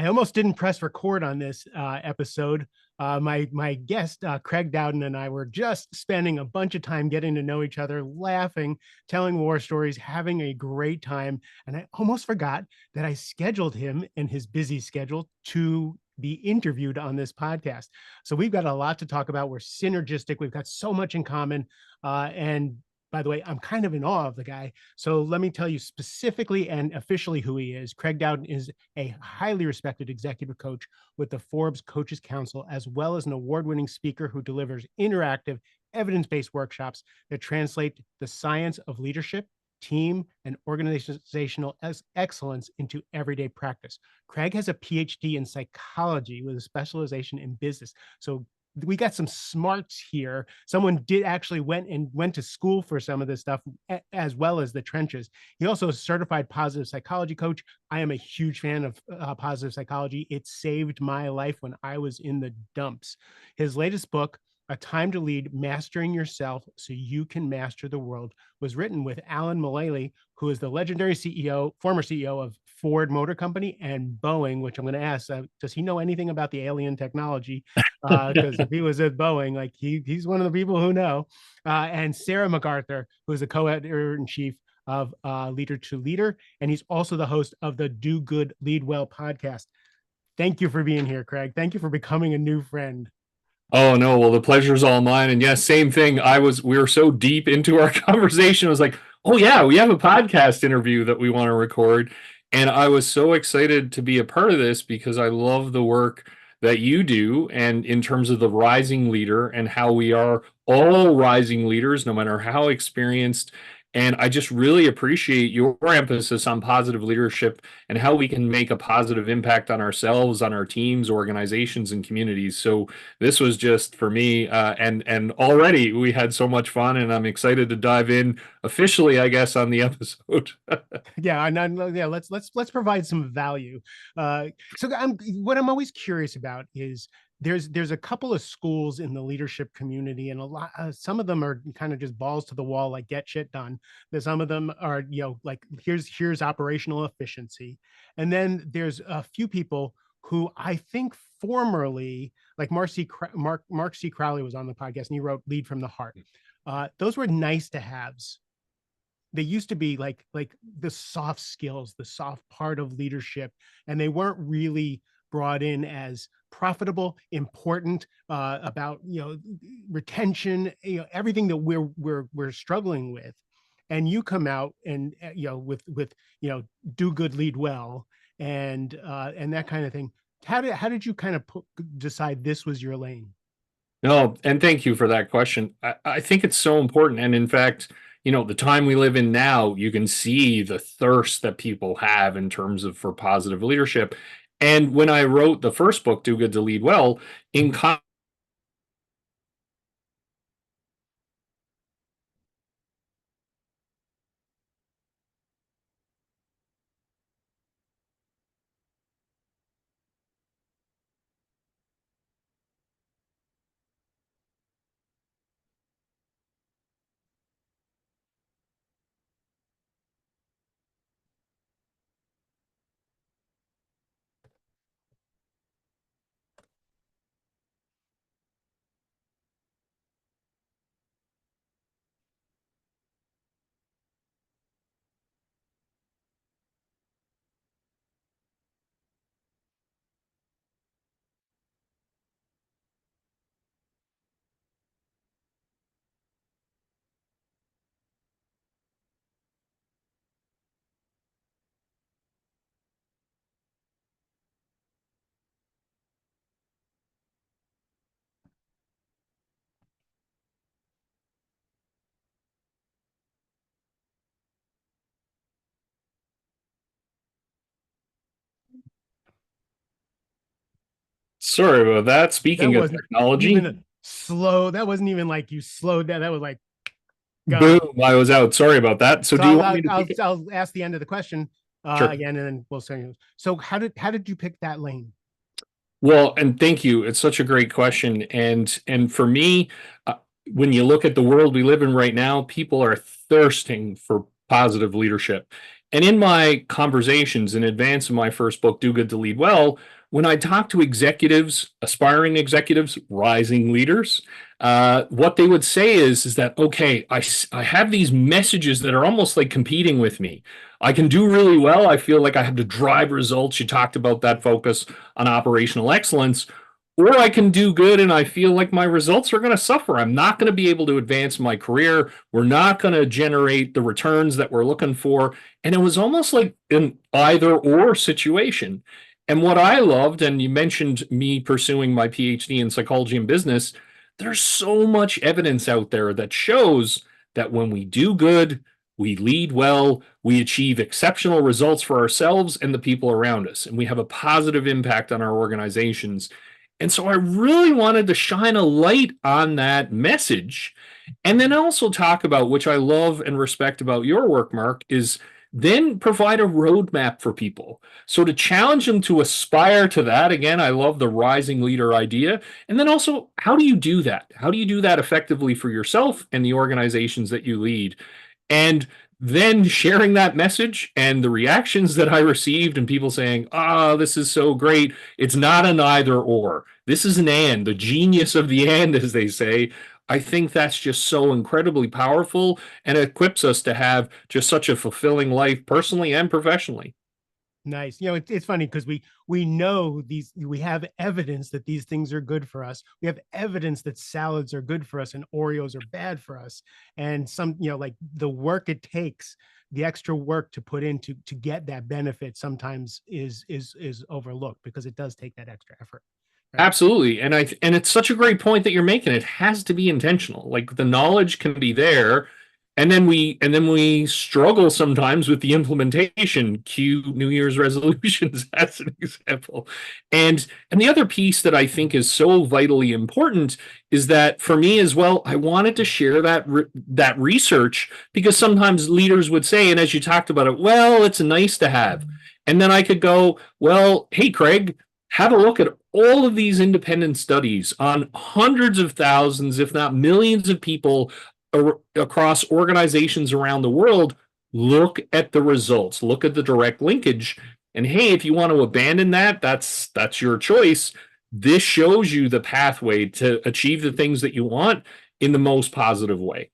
I almost didn't press record on this episode. My guest, Craig Dowden, and I were just spending a bunch of time getting to know each other, laughing, telling war stories, having a great time. And I almost forgot that I scheduled him in his busy schedule to be interviewed on this podcast. So we've got a lot to talk about. We're synergistic. We've got so much in common. And by the way, I'm kind of in awe of the guy. So let me tell you specifically and officially who he is. Craig Dowden is a highly respected executive coach with the Forbes Coaches Council, as well as an award-winning speaker who delivers interactive, evidence-based workshops that translate the science of leadership, team, and organizational excellence into everyday practice. Craig has a PhD in psychology with a specialization in business. So we got some smarts here. Someone did actually went to school for some of this stuff, as well as the trenches. He also is a certified positive psychology coach. I am a huge fan of positive psychology. It saved my life when I was in the dumps. His latest book, A Time to Lead, Mastering Yourself So You Can Master the World, was written with Alan Mulally, who is the legendary former CEO of Ford Motor Company and Boeing, which I'm going to ask, does he know anything about the alien technology? Because if he was at Boeing, like he's one of the people who know. And Sarah MacArthur, who is the co-editor-in-chief of Leader to Leader, and he's also the host of the Do Good, Lead Well podcast. Thank you for being here, Craig. Thank you for becoming a new friend. Oh no, well the pleasure's all mine. And yes, same thing. We were so deep into our conversation. I was like, oh yeah, we have a podcast interview that we want to record. And I was so excited to be a part of this because I love the work that you do. And in terms of the rising leader and how we are all rising leaders, no matter how experienced. And I just really appreciate your emphasis on positive leadership and how we can make a positive impact on ourselves, on our teams, organizations, and communities. So this was just for me, and already we had so much fun, and I'm excited to dive in officially, I guess, on the episode. Yeah, yeah. Let's provide some value. What I'm always curious about is there's a couple of schools in the leadership community, and a lot some of them are kind of just balls to the wall, like get shit done. There's some of them are like here's operational efficiency, and then there's a few people who I think formerly, like Mark C. Crowley was on the podcast and he wrote Lead from the Heart. Those were nice to haves. They used to be like the soft skills, the soft part of leadership, and they weren't really brought in as profitable, important, about retention, everything that we're struggling with. And you come out and with do good, lead well, and that kind of thing. How did you kind of decide this was your lane? No, and thank you for that question. I think it's so important. And in fact, the time we live in now, you can see the thirst that people have in terms of for positive leadership. And when I wrote the first book, Do Good to Lead Well, in Sorry about that. That Speaking of wasn't technology, even slow. That wasn't even like you slowed down. That was like boom, gone. I was out. Sorry about that. So So do you want me to I'll ask the end of the question Sure. again, and then we'll say. So how did you pick that lane? Well, and thank you. It's such a great question. And for me, uh, when you look at the world we live in right now, people are thirsting for positive leadership. And in my conversations in advance of my first book, Do Good to Lead Well, when I talk to executives, aspiring executives, rising leaders, what they would say is that, okay, I have these messages that are almost like competing with me. I can do really well. I feel like I have to drive results. You talked about that focus on operational excellence. Or I can do good and I feel like my results are going to suffer. I'm not going to be able to advance my career. We're not going to generate the returns that we're looking for. And it was almost like an either or situation. And what I loved, and you mentioned me pursuing my PhD in psychology and business, there's so much evidence out there that shows that when we do good, we lead well, we achieve exceptional results for ourselves and the people around us, and we have a positive impact on our organizations. And so I really wanted to shine a light on that message. And then also talk about, which I love and respect about your work, Mark, is then provide a roadmap for people. So to challenge them to aspire to that, again, I love the rising leader idea. And then also, how do you do that? How do you do that effectively for yourself and the organizations that you lead? And then sharing that message and the reactions that I received and people saying, oh, this is so great. It's not an either or. This is an and, the genius of the and, as they say. I think that's just so incredibly powerful and equips us to have just such a fulfilling life personally and professionally. Nice. You know, it's funny because we know these, we have evidence that these things are good for us. We have evidence that salads are good for us and Oreos are bad for us. And some, you know, like the work it takes, the extra work to put in to get that benefit sometimes is overlooked because it does take that extra effort. Right. Absolutely. And it's such a great point that you're making. It has to be intentional. Like the knowledge can be there, and then we struggle sometimes with the implementation. Cue New Year's resolutions as an example. And the other piece that I think is so vitally important is that for me as well, I wanted to share that research because sometimes leaders would say, and as you talked about it, well, it's nice to have. And then I could go, well, hey, Craig, have a look at all of these independent studies on hundreds of thousands, if not millions of people across organizations around the world. Look at the results, look at the direct linkage. And hey, if you want to abandon that, that's your choice. This shows you the pathway to achieve the things that you want in the most positive way.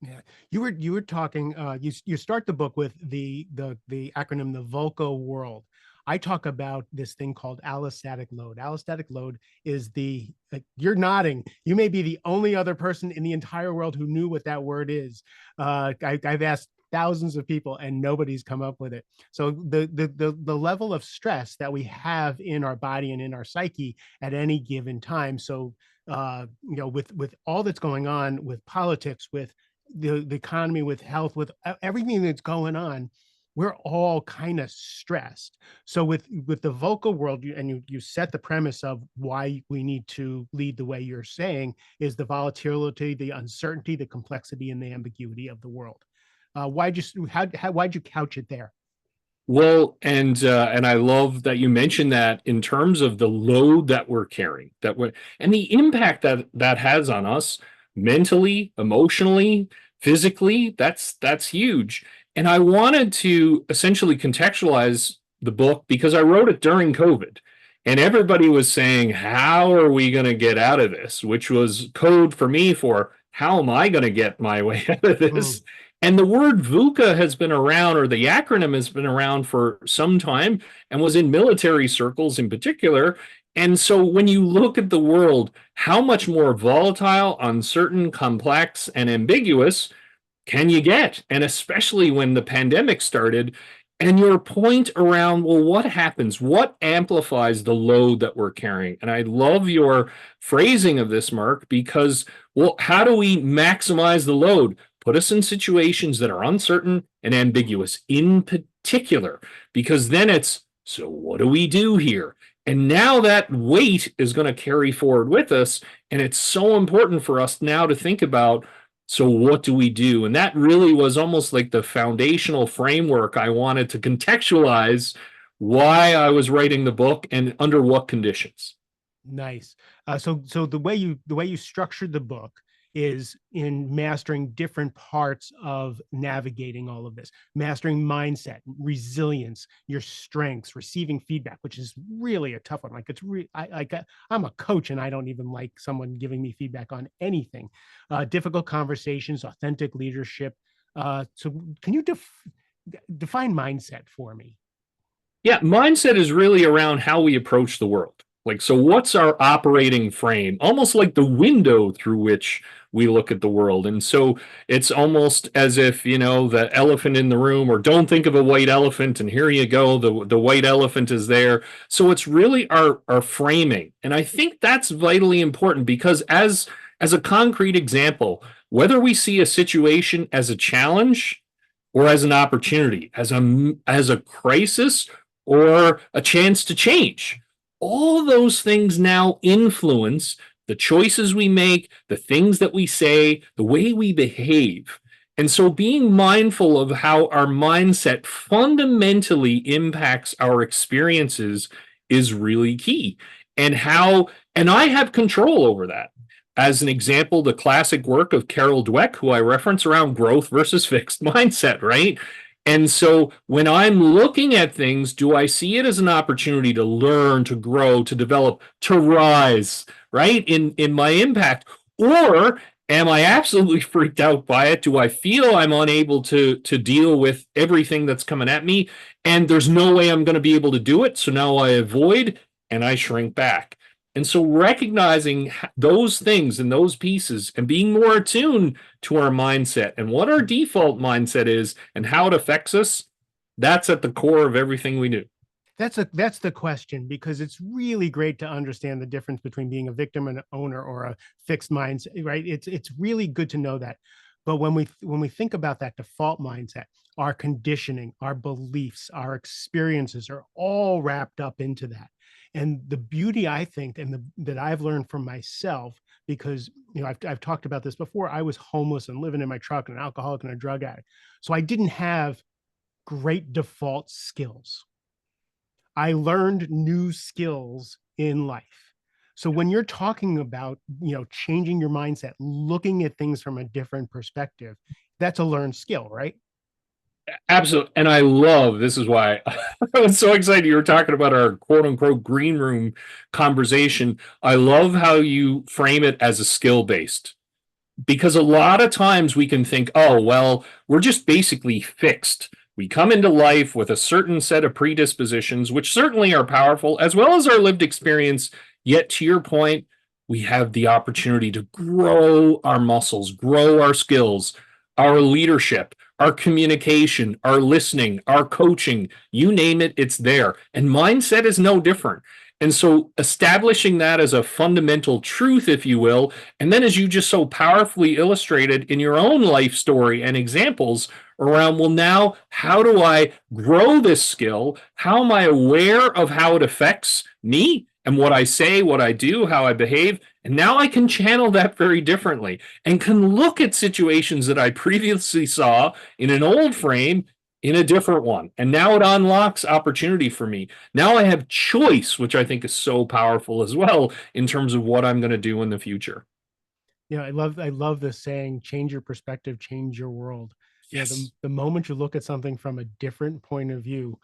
Yeah, you were talking. You start the book with the acronym, the VUCA world. I talk about this thing called allostatic load. Allostatic load is the, like, you're nodding. You may be the only other person in the entire world who knew what that word is. I've asked thousands of people and nobody's come up with it. So the level of stress that we have in our body and in our psyche at any given time. So you know, with all that's going on with politics, with the economy, with health, with everything that's going on, we're all kind of stressed. So with the vocal world, you set the premise of why we need to lead the way you're saying is the volatility, the uncertainty, the complexity, and the ambiguity of the world. Why'd you couch it there? Well, and I love that you mentioned that in terms of the load that we're carrying, and the impact that that has on us mentally, emotionally, physically. That's huge. And I wanted to essentially contextualize the book because I wrote it during COVID, and everybody was saying, "How are we going to get out of this?" Which was code for me for how am I going to get my way out of Mm, this? And the word VUCA has been around, or the acronym has been around for some time and was in military circles in particular. And so when you look at the world, how much more volatile, uncertain, complex, and ambiguous can you get? And especially when the pandemic started, and your point around, well, what happens? What amplifies the load that we're carrying? And I love your phrasing of this, Mark, because, well, how do we maximize the load? Put us in situations that are uncertain and ambiguous in particular, because then it's, so what do we do here? And now that weight is going to carry forward with us. And it's so important for us now to think about, so what do we do? And that really was almost like the foundational framework I wanted to contextualize why I was writing the book and under what conditions. nice. So the way you structured the book is in mastering different parts of navigating all of this, mastering mindset, resilience, your strengths, receiving feedback, which is really a tough one. Like I'm a coach and I don't even like someone giving me feedback on anything. Difficult conversations, authentic leadership. So can you define mindset for me? Yeah, mindset is really around how we approach the world. Like, so what's our operating frame? Almost like the window through which we look at the world. And so it's almost as if, the elephant in the room, or don't think of a white elephant, and here you go, the white elephant is there. So it's really our framing. And I think that's vitally important because as a concrete example, whether we see a situation as a challenge or as an opportunity, as a crisis or a chance to change. All those things now influence the choices we make, the things that we say, the way we behave. And so being mindful of how our mindset fundamentally impacts our experiences is really key. And I have control over that. As an example, the classic work of Carol Dweck, who I reference around growth versus fixed mindset, right? And so when I'm looking at things, do I see it as an opportunity to learn, to grow, to develop, to rise, right? In my impact? Or am I absolutely freaked out by it? Do I feel I'm unable to deal with everything that's coming at me? And there's no way I'm going to be able to do it. So now I avoid and I shrink back. And so recognizing those things and those pieces and being more attuned to our mindset and what our default mindset is and how it affects us, that's at the core of everything we do. That's the question, because it's really great to understand the difference between being a victim and an owner or a fixed mindset, right? It's really good to know that. But when we think about that default mindset, our conditioning, our beliefs, our experiences are all wrapped up into that. And the beauty, I think, and that I've learned from myself, because I've talked about this before. I was homeless and living in my truck and an alcoholic and a drug addict, so I didn't have great default skills. I learned new skills in life. So when you're talking about, changing your mindset, looking at things from a different perspective, that's a learned skill, right? Absolutely. And I love this is why I was so excited you were talking about our quote unquote green room conversation. I love how you frame it as a skill based because a lot of times we can think, oh, well, we're just basically fixed. We come into life with a certain set of predispositions, which certainly are powerful, as well as our lived experience. Yet, to your point, we have the opportunity to grow our muscles, grow our skills, our leadership, our communication, our listening, our coaching, you name it, it's there. And mindset is no different. And so establishing that as a fundamental truth, if you will, and then as you just so powerfully illustrated in your own life story and examples around, well, now how do I grow this skill? How am I aware of how it affects me and what I say, what I do, how I behave? And now I can channel that very differently and can look at situations that I previously saw in an old frame in a different one. And now it unlocks opportunity for me. Now I have choice, which I think is so powerful as well in terms of what I'm going to do in the future. I love the saying, change your perspective, change your world. The, Yes. the moment you look at something from a different point of view,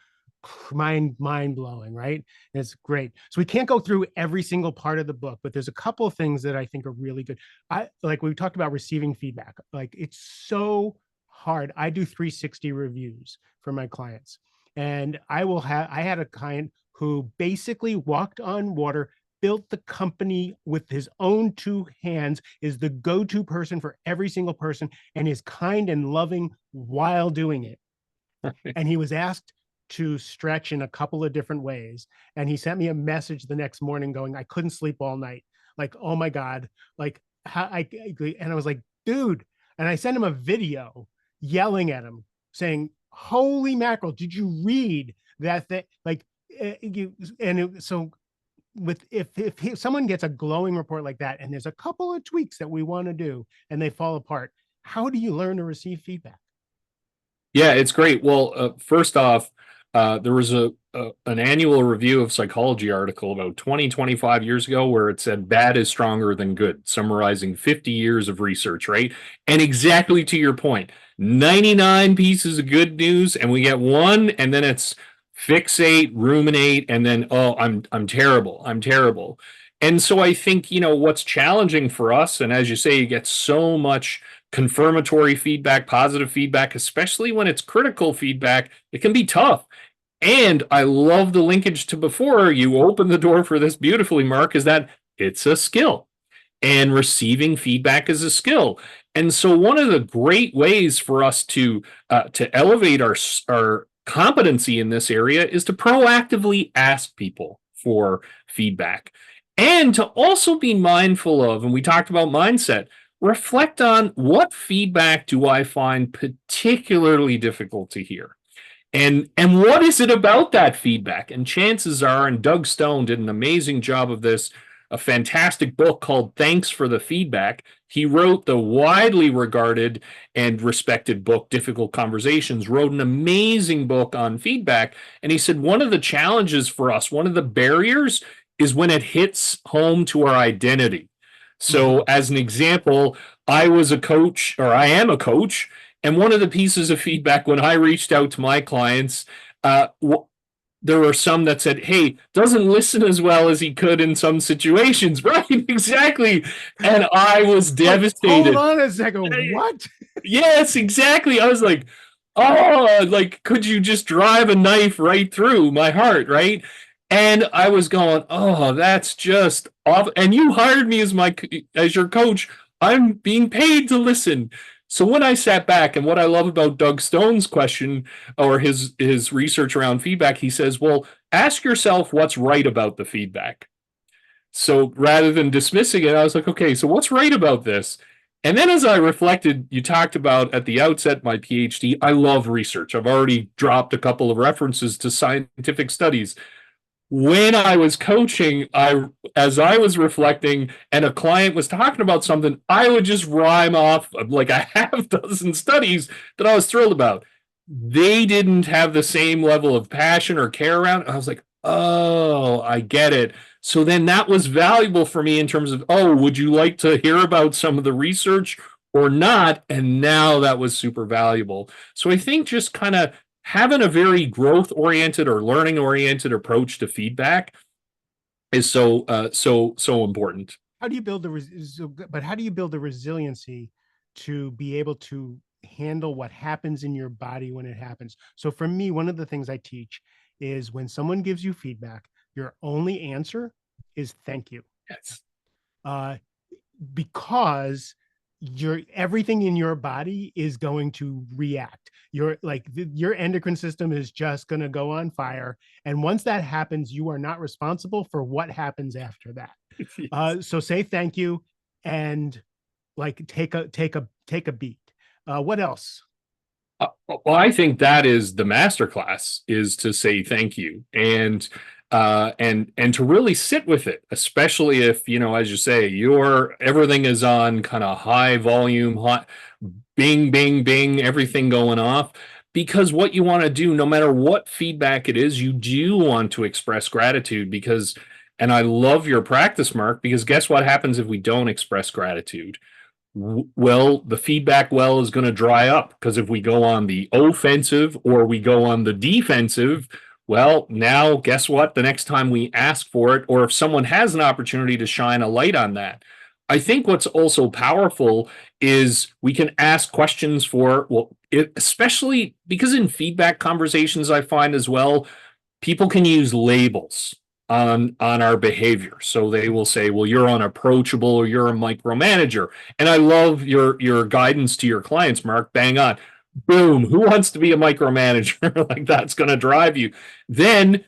mind blowing, right? It's great. So we can't go through every single part of the book, but there's a couple of things that I think are really good. I like we talked about receiving feedback. Like, it's so hard. I do 360 reviews for my clients, and I had a client who basically walked on water, built the company with his own two hands, is the go-to person for every single person, and is kind and loving while doing it. And he was asked to stretch in a couple of different ways. And he sent me a message the next morning going, I couldn't sleep all night. Like, oh my God. Like, and I was like, dude. And I sent him a video yelling at him saying, holy mackerel, did you read that? Like, so with if someone gets a glowing report like that, and there's a couple of tweaks that we want to do and they fall apart, how do you learn to receive feedback? Yeah, it's great. Well, first off, There was an annual review of psychology article about 25 years ago where it said bad is stronger than good, summarizing 50 years of research, right? And exactly to your point, 99 pieces of good news, and we get one, and then it's fixate, ruminate, and then, oh, I'm terrible. I'm terrible. And so I think, what's challenging for us, and as you say, you get so much confirmatory feedback, positive feedback, especially when it's critical feedback, it can be tough. And I love the linkage to before you opened the door for this beautifully, Mark, is that it's a skill and receiving feedback is a skill. And so one of the great ways for us to elevate our competency in this area is to proactively ask people for feedback and to also be mindful of, and we talked about mindset, reflect on what feedback do I find particularly difficult to hear? And what is it about that feedback? And chances are, and Doug Stone did an amazing job of this, a fantastic book called Thanks for the Feedback. He wrote the widely regarded and respected book, Difficult Conversations, wrote an amazing book on feedback. And he said one of the challenges for us, one of the barriers is when it hits home to our identity. So, as an example, I was a coach, or I am a coach, and one of the pieces of feedback when I reached out to my clients, there were some that said, hey, doesn't listen as well as he could in some situations. Right, exactly. And I was devastated. Hold on a second. What? Yes, exactly. I was like, oh, like, could you just drive a knife right through my heart, right? And I was going, oh, that's just awful. And you hired me as your coach. I'm being paid to listen. So when I sat back, and what I love about Doug Stone's question or his research around feedback, he says, well, ask yourself what's right about the feedback. So rather than dismissing it, I was like, okay, so what's right about this? And then as I reflected, you talked about at the outset my PhD. I love research. I've already dropped a couple of references to scientific studies. When I was coaching, as I was reflecting and a client was talking about something, I would just rhyme off like a half dozen studies that I was thrilled about. They didn't have the same level of passion or care around it. I was like, oh, I get it. So then that was valuable for me in terms of, oh, would you like to hear about some of the research or not? And now that was super valuable. So I think just kind of having a very growth oriented or learning oriented approach to feedback is so important. How do you build but how do you build the resiliency to be able to handle what happens in your body when it happens? So for me, one of the things I teach is when someone gives you feedback, your only answer is thank you. Yes. Because everything in your body is going to react. Your endocrine system is just going to go on fire, and once that happens, you are not responsible for what happens after that. Yes. So say thank you, and like take a beat. What else? Well, I think that is the masterclass, is to say thank you and to really sit with it, especially if, as you say, everything is on kind of high volume, hot, bing, bing, bing, everything going off. Because what you want to do, no matter what feedback it is, you do want to express gratitude and I love your practice, Mark, because guess what happens if we don't express gratitude? Well, the feedback well is going to dry up, because if we go on the offensive or we go on the defensive, well, now guess what? The next time we ask for it, or if someone has an opportunity to shine a light on that, I think what's also powerful is we can ask questions especially because in feedback conversations, I find as well, people can use labels on our behavior. So they will say, well, you're unapproachable, or you're a micromanager. And I love your guidance to your clients, Mark. Bang on. Boom. Who wants to be a micromanager? Like, that's going to drive you. Then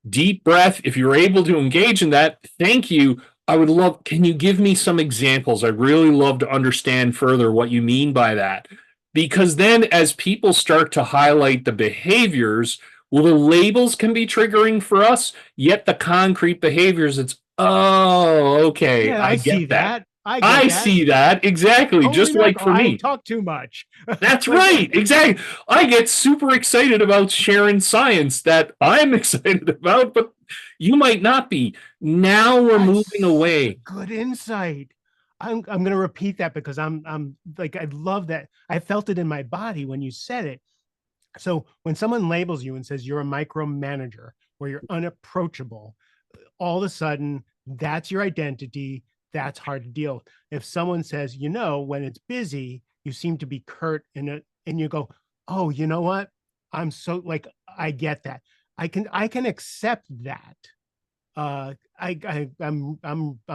deep breath. If you're able to engage in that, thank you. Can you give me some examples? I'd really love to understand further what you mean by that. Because then as people start to highlight the behaviors, well, the labels can be triggering for us, yet the concrete behaviors, it's, oh, okay, Yeah, I see get that. I get I that. see that exactly, Holy just like mackerel, for I me. talk too much. That's Like, right. Exactly. I get super excited about sharing science that I'm excited about, but you might not be. Now we're that's moving such a away. good insight. I'm gonna repeat that because I'm like I love that. I felt it in my body when you said it. So when someone labels you and says you're a micromanager or you're unapproachable, all of a sudden that's your identity. That's hard to deal with. If someone says, when it's busy, you seem to be curt and you go, oh, you know what? I'm so like I get that. I can accept that. I'm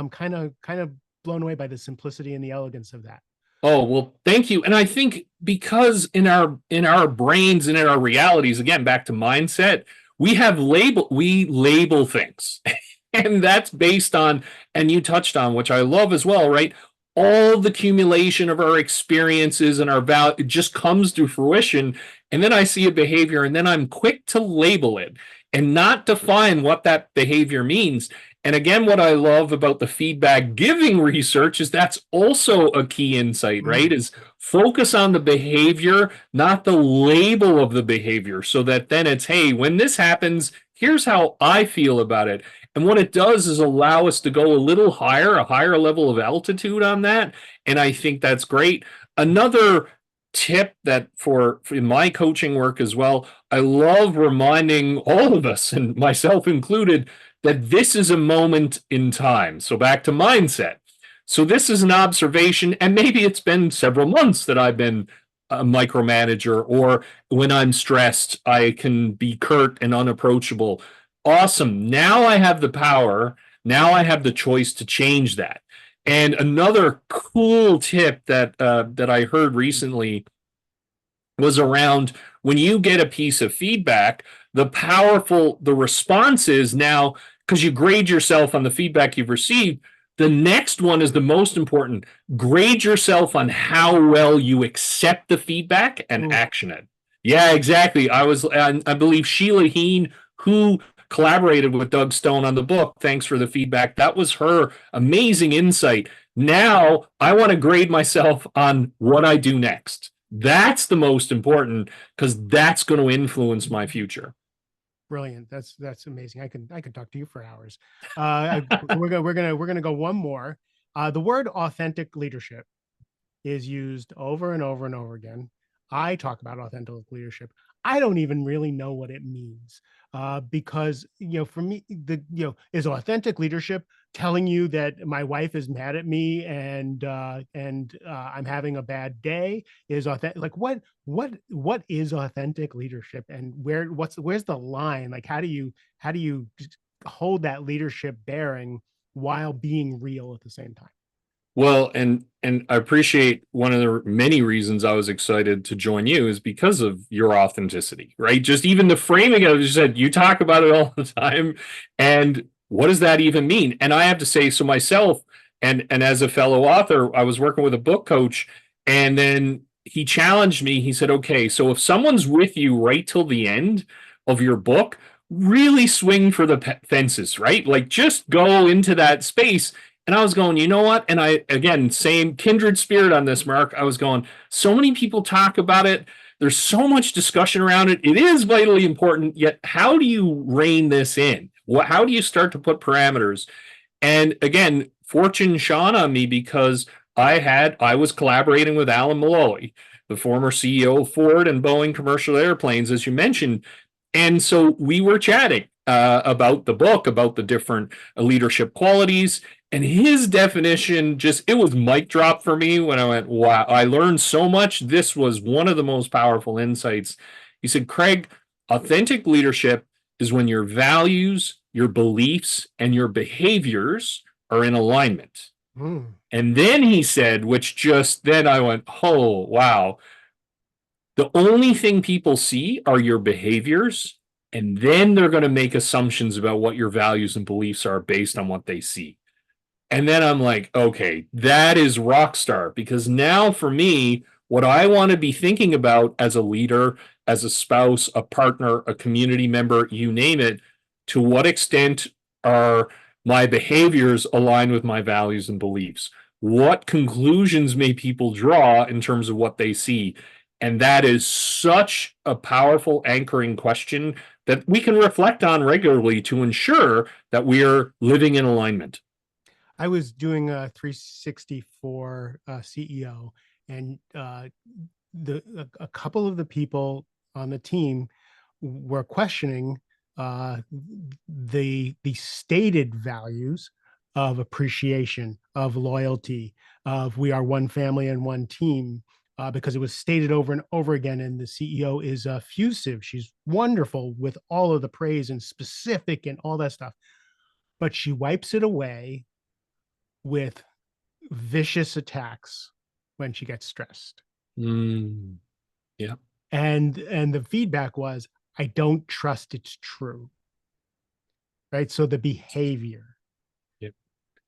kind of blown away by the simplicity and the elegance of that. Oh, well, thank you. And I think because in our brains and in our realities, again, back to mindset, we label things. And that's based on, and you touched on, which I love as well, right? All the accumulation of our experiences and our value, it just comes to fruition. And then I see a behavior and then I'm quick to label it and not define what that behavior means. And again, what I love about the feedback giving research is that's also a key insight, right? Mm. Is focus on the behavior, not the label of the behavior, so that then it's, hey, when this happens, here's how I feel about it. And what it does is allow us to go a little higher, a higher level of altitude on that. And I think that's great. Another tip that for in my coaching work as well, I love reminding all of us, and myself included, that this is a moment in time. So back to mindset. So this is an observation, and maybe it's been several months that I've been a micromanager, or when I'm stressed, I can be curt and unapproachable. Awesome. Now I have the power. Now I have the choice to change that. And another cool tip that I heard recently was around when you get a piece of feedback, the response is now, because you grade yourself on the feedback you've received, the next one is the most important. Grade yourself on how well you accept the feedback and Ooh, action it. Yeah, exactly. I believe Sheila Heen, who collaborated with Doug Stone on the book, thanks for the feedback. That was her amazing insight. Now I want to grade myself on what I do next. That's the most important, because that's going to influence my future. brilliant. That's amazing. I can talk to you for hours. We're gonna go one more. The word authentic leadership is used over and over and over again. I talk about authentic leadership. I don't even really know what it means, because for me, is authentic leadership telling you that my wife is mad at me and I'm having a bad day? Is authentic like what is authentic leadership, and where's the line? Like how do you hold that leadership bearing while being real at the same time? Well, and I appreciate one of the many reasons I was excited to join you is because of your authenticity, right? Just even the framing of it, you said you talk about it all the time, and what does that even mean? And I have to say, so myself, and as a fellow author, I was working with a book coach, and then he challenged me. He said, "Okay, so if someone's with you right till the end of your book, really swing for the fences, right? Like just go into that space." And I was going, you know what? And I, again, same kindred spirit on this, Mark. I was going, so many people talk about it. There's so much discussion around it. It is vitally important. Yet, how do you rein this in? How do you start to put parameters? And again, fortune shone on me because I was collaborating with Alan Malloy, the former CEO of Ford and Boeing Commercial Airplanes, as you mentioned. And so we were chatting about the book, about the different leadership qualities. And his definition it was mic drop for me when I went, wow, I learned so much. This was one of the most powerful insights. He said, Craig, authentic leadership is when your values, your beliefs, and your behaviors are in alignment. Mm. And then he said, then I went, oh, wow. The only thing people see are your behaviors, and then they're going to make assumptions about what your values and beliefs are based on what they see. And then I'm like, okay, that is rock star, because now for me, what I want to be thinking about as a leader, as a spouse, a partner, a community member, you name it, to what extent are my behaviors aligned with my values and beliefs? what conclusions may people draw in terms of what they see? And that is such a powerful anchoring question that we can reflect on regularly to ensure that we are living in alignment. I was doing a 360 for CEO, and a couple of the people on the team were questioning the stated values of appreciation, of loyalty, of we are one family and one team, because it was stated over and over again. And the CEO is effusive. She's wonderful with all of the praise and specific and all that stuff, but she wipes it away with vicious attacks when she gets stressed. Mm, yeah. And the feedback was, I don't trust it's true. Right. So the behavior, Yep.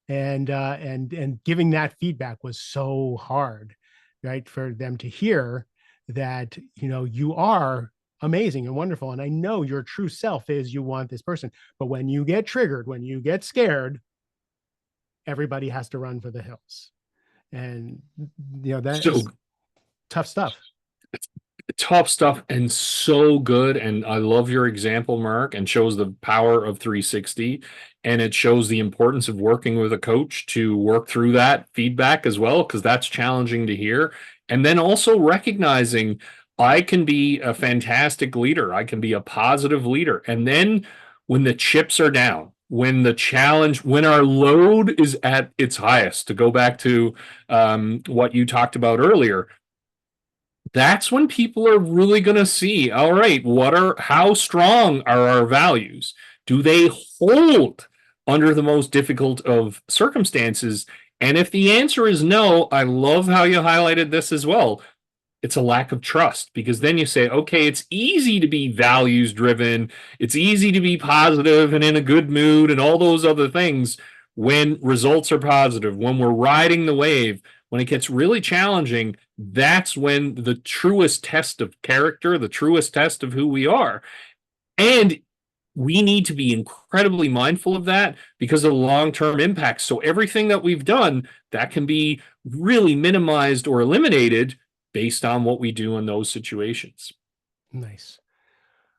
and giving that feedback was so hard, right, for them to hear that, you are amazing and wonderful. And I know your true self is you want this person. But when you get triggered, when you get scared, everybody has to run for the hills. And that So is tough stuff. tough stuff and so good. And I love your example, Mark, and shows the power of 360. And it shows the importance of working with a coach to work through that feedback as well, because that's challenging to hear. And then also recognizing I can be a fantastic leader, I can be a positive leader. And then when the chips are down, when the challenge, when our load is at its highest, to go back to what you talked about earlier, that's when people are really going to see, all right, how strong are our values? Do they hold under the most difficult of circumstances? And if the answer is no, I love how you highlighted this as well. It's a lack of trust, because then you say, okay, it's easy to be values driven. It's easy to be positive and in a good mood and all those other things when results are positive, when we're riding the wave. When it gets really challenging, that's when the truest test of character, the truest test of who we are. And we need to be incredibly mindful of that because of the long-term impacts. So everything that we've done, that can be really minimized or eliminated based on what we do in those situations. Nice.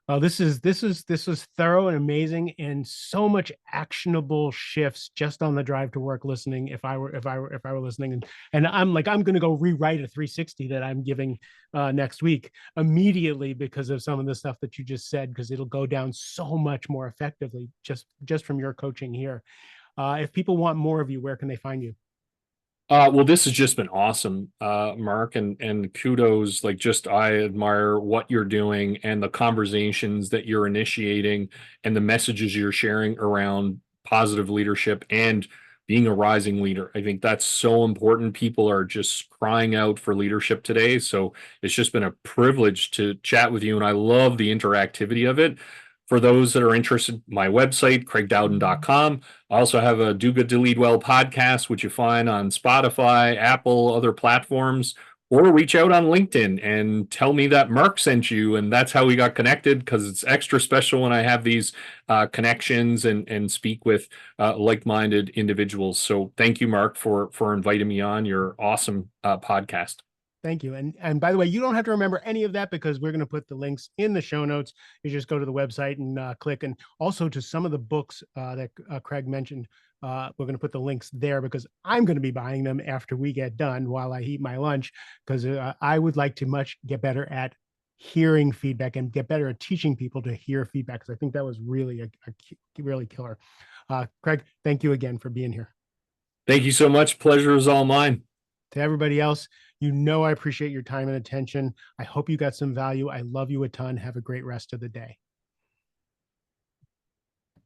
Well, this was thorough and amazing, and so much actionable shifts just on the drive to work listening. If I were listening, and I'm going to go rewrite a 360 that I'm giving next week immediately because of some of the stuff that you just said, because it'll go down so much more effectively just from your coaching here. If people want more of you, where can they find you? Well, this has just been awesome, Mark, and kudos. Like, just I admire what you're doing and the conversations that you're initiating and the messages you're sharing around positive leadership and being a rising leader. I think that's so important. People are just crying out for leadership today. So it's just been a privilege to chat with you, and I love the interactivity of it. For those that are interested, my website, craigdowden.com. I also have a Do Good to Lead Well podcast, which you find on Spotify, Apple, other platforms, or reach out on LinkedIn and tell me that Mark sent you. And that's how we got connected, because it's extra special when I have these connections and speak with like-minded individuals. So thank you, Mark, for inviting me on your awesome podcast. Thank you. And by the way, you don't have to remember any of that because we're going to put the links in the show notes. You just go to the website and click. And also to some of the books that Craig mentioned, we're going to put the links there because I'm going to be buying them after we get done while I eat my lunch, because I would like to much get better at hearing feedback and get better at teaching people to hear feedback, because I think that was really really killer. Craig, thank you again for being here. Thank you so much. Pleasure is all mine. To everybody else, I appreciate your time and attention. I hope you got some value. I love you a ton. Have a great rest of the day.